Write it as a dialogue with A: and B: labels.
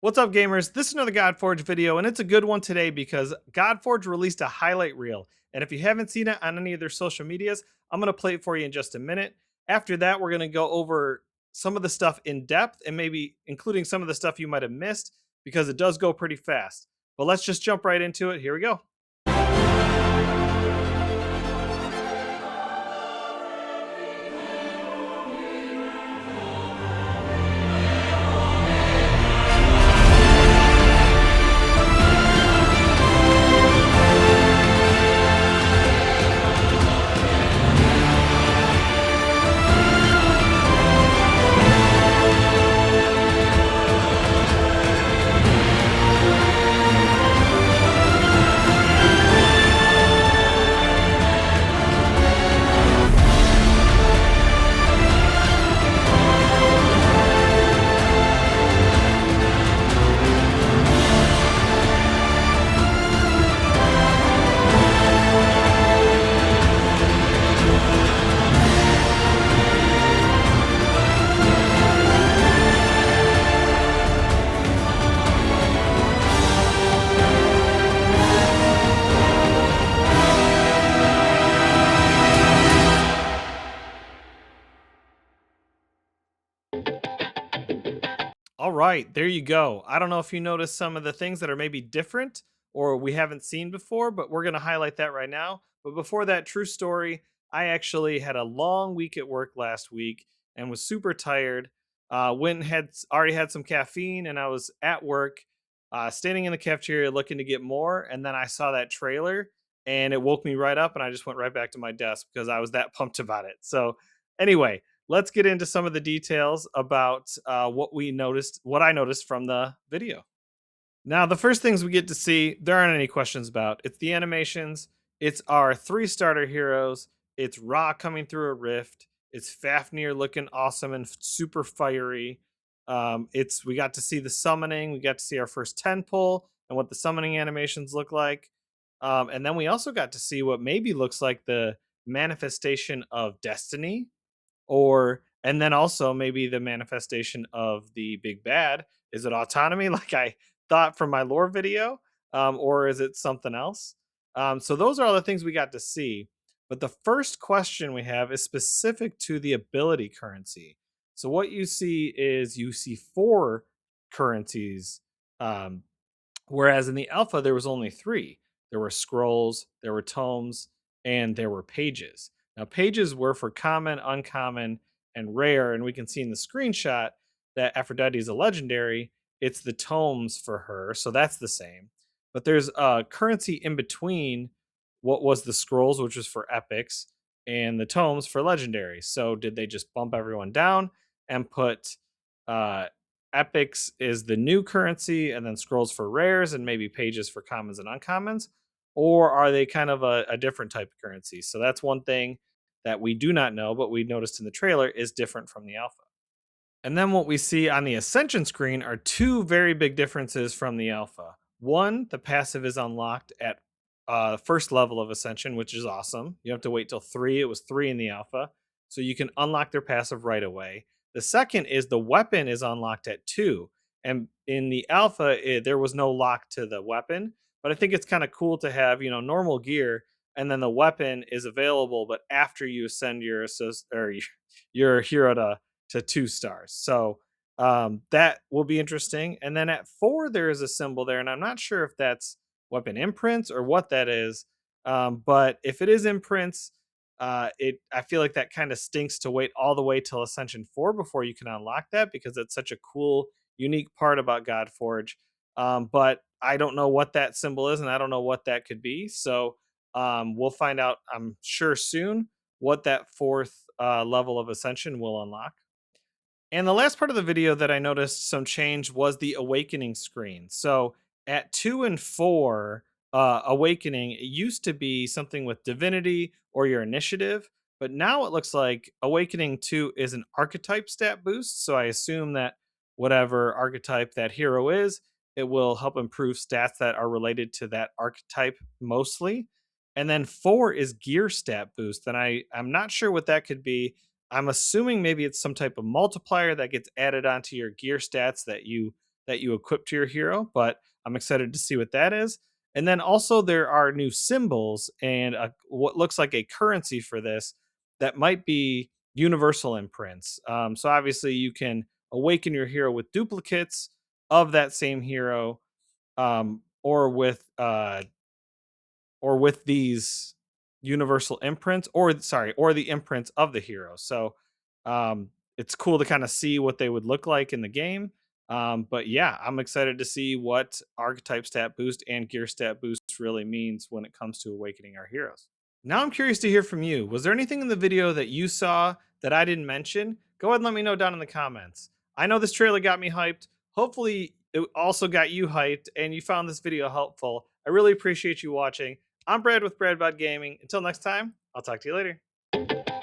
A: What's up, gamers? This is another Godforge video, and it's a good one today because Godforge released a highlight reel. And if you haven't seen it on any of their social medias, I'm going to play it for you in just a minute. After that, we're going to go over some of the stuff in depth and maybe including some of the stuff you might have missed because it does go pretty fast. But let's just jump right into it. Here we go. All right, there you go. I don't know if you noticed some of the things that are maybe different or we haven't seen before, but we're going to highlight that right now. But before that, true story, I actually had a long week at work last week and was super tired. Went and already had some caffeine, and I was at work, standing in the cafeteria looking to get more. And then I saw that trailer, and it woke me right up, and I just went right back to my desk because I was that pumped about it. So, anyway, let's get into some of the details about what I noticed from the video. Now, the first things we get to see, there aren't any questions about. It's the animations. It's our three starter heroes. It's Ra coming through a rift. It's Fafnir looking awesome and super fiery. It's we got to see the summoning. We got to see our first 10 pull and what the summoning animations look like. And then we also got to see what maybe looks like the manifestation of destiny, or and then also maybe the manifestation of the big bad. Is it autonomy like I thought from my lore video, or is it something else? So those are all the things we got to see. But the first question we have is specific to the ability currency. So what you see is you see four currencies, um, whereas in the alpha there was only three. There were scrolls, there were tomes, and there were pages. Now, pages were for common, uncommon, and rare, and we can see in the screenshot that Aphrodite is a legendary. It's the tomes for her, so that's the same. But there's a currency in between what was the scrolls, which was for epics, and the tomes for legendary. So did they just bump everyone down and put uh, epics is the new currency, and then scrolls for rares, and maybe pages for commons and uncommons? Or are they kind of a different type of currency? So that's one thing that we do not know, but we noticed in the trailer is different from the alpha. And then what we see on the Ascension screen are two very big differences from the alpha. One, the passive is unlocked at first level of Ascension, which is awesome. You have to wait till 3. It was 3 in the alpha. So you can unlock their passive right away. The second is the weapon is unlocked at 2. And in the alpha, there was no lock to the weapon. But I think it's kind of cool to have, normal gear, and then the weapon is available, but after you ascend your hero to 2 stars. So that will be interesting. And then at 4, there is a symbol there, and I'm not sure if that's weapon imprints or what that is. But if it is imprints, it I feel like that kind of stinks to wait all the way till Ascension 4 before you can unlock that, because it's such a cool, unique part about Godforge. But I don't know what that symbol is, and I don't know what that could be. So we'll find out, I'm sure, soon what that fourth level of Ascension will unlock. And the last part of the video that I noticed some change was the awakening screen. So at 2 and 4, awakening, it used to be something with divinity or your initiative, but now it looks like awakening 2 is an archetype stat boost. So I assume that whatever archetype that hero is, it will help improve stats that are related to that archetype mostly. And then 4 is gear stat boost. And I'm not sure what that could be. I'm assuming maybe it's some type of multiplier that gets added onto your gear stats that you that you equip to your hero, but I'm excited to see what that is. And then also there are new symbols and what looks like a currency for this that might be universal imprints. So obviously you can awaken your hero with duplicates of that same hero, um, or with uh, or with these universal imprints, or sorry, or the imprints of the hero. So it's cool to kind of see what they would look like in the game. But yeah, I'm excited to see what archetype stat boost and gear stat boost really means when it comes to awakening our heroes. Now I'm curious to hear from you. Was there anything in the video that you saw that I didn't mention? Go ahead and let me know down in the comments. I know this trailer got me hyped. Hopefully, it also got you hyped and you found this video helpful. I really appreciate you watching. I'm Brad with BradBodGaming. Until next time, I'll talk to you later.